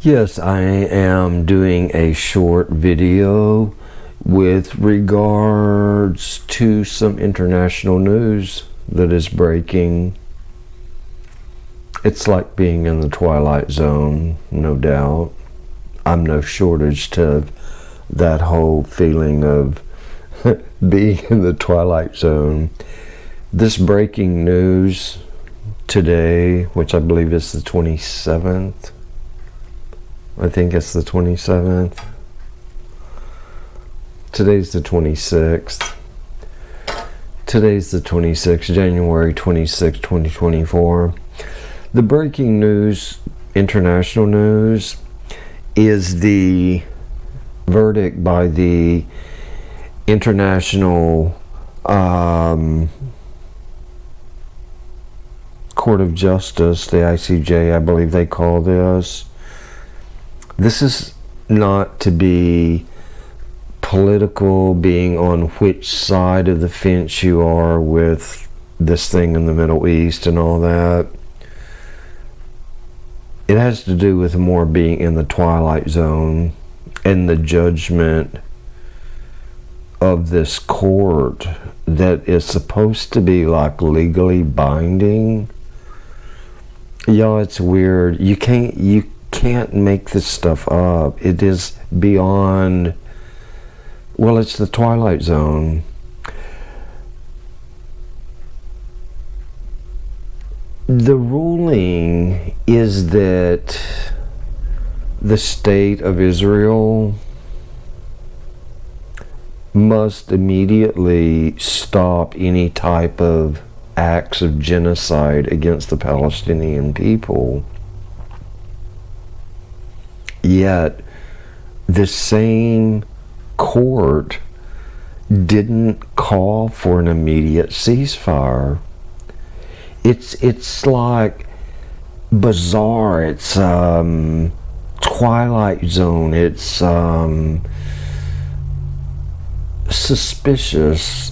Yes, I am doing a short video with regards to some international news that is breaking. It's like being in the Twilight Zone, no doubt. I'm no shortage to that whole feeling of being in the Twilight Zone. This breaking news today, which I believe is the 27th, I think it's the 27th. Today's the 26th. Today's the 26th, January 26, 2024. The breaking news, international news, is the verdict by the International Court of Justice, the ICJ, I believe they call this. This is not to be political, being on which side of the fence you are with this thing in the Middle East and all that. It has to do with more being in the Twilight Zone and the judgment of this court that is supposed to be like legally binding. Y'all, it's weird. You can't make this stuff up. It is beyond, well, it's the Twilight Zone. The ruling is that the state of Israel must immediately stop any type of acts of genocide against the Palestinian people. Yet, the same court didn't call for an immediate ceasefire. It's like bizarre. It's Twilight Zone. It's suspicious.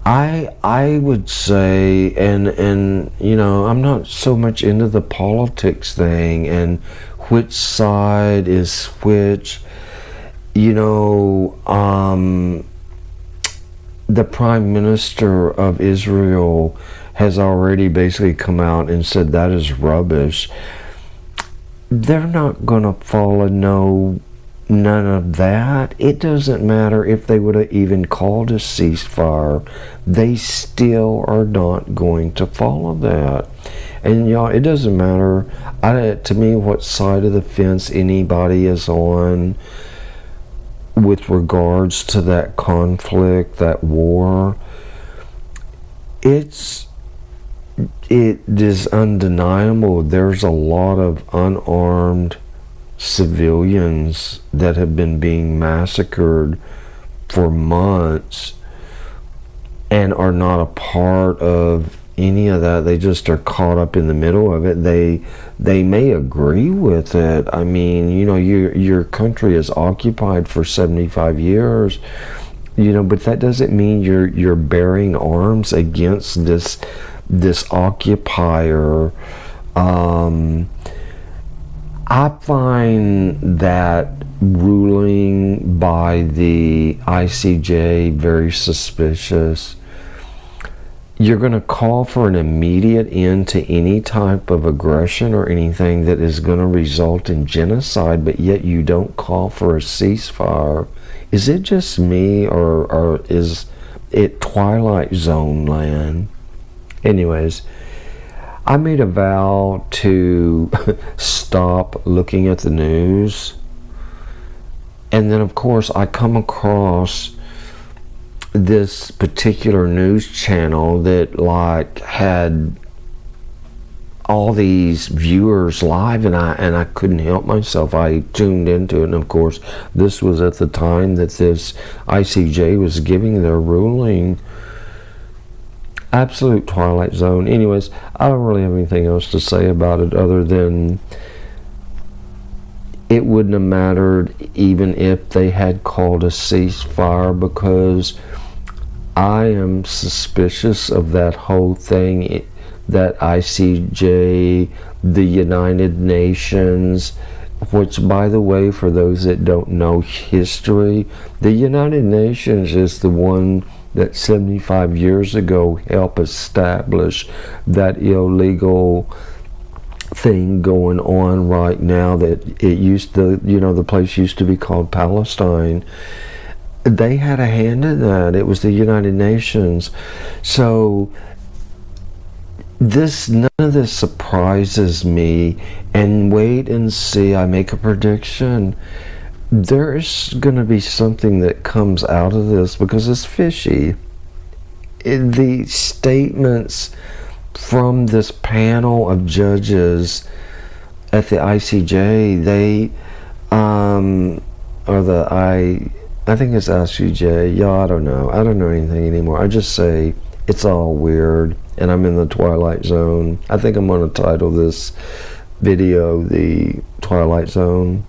I would say, and you know, I'm not so much into the politics thing and which side is which. You know, the Prime Minister of Israel has already basically come out and said that is rubbish. They're not going to follow none of that. It doesn't matter if they would have even called a ceasefire. They still are not going to follow that. And y'all, it doesn't matter to me what side of the fence anybody is on with regards to that conflict, that war. It is undeniable. There's a lot of unarmed civilians that have been being massacred for months and are not a part of any of that. They just are caught up in the middle of it. They may agree with it. I mean, you know, your country is occupied for 75 years, you know, but that doesn't mean you're bearing arms against this occupier. I find that ruling by the ICJ very suspicious. You're going to call for an immediate end to any type of aggression or anything that is going to result in genocide, but yet you don't call for a ceasefire. Is it just me, or is it Twilight Zone land? Anyways, I made a vow to stop looking at the news. And then, of course, I come across this particular news channel that like had all these viewers live, and I couldn't help myself. I tuned into it, and of course, this was at the time that this ICJ was giving their ruling. Absolute Twilight Zone. Anyways, I don't really have anything else to say about it other than it wouldn't have mattered even if they had called a ceasefire, because I am suspicious of that whole thing, that ICJ, the United Nations, which, by the way, for those that don't know history, the United Nations is the one that 75 years ago helped establish that illegal thing going on right now, that it used to, the place used to be called Palestine. They had a hand in that. It was the United Nations. So none of this surprises me. And wait and see, I make a prediction. There's going to be something that comes out of this, because it's fishy. The statements from this panel of judges at the ICJ, I think it's ICJ. Yeah, I don't know anything anymore. I just say it's all weird, and I'm in the Twilight Zone. I think I'm going to title this video the Twilight Zone.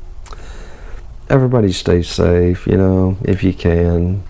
Everybody stay safe, if you can.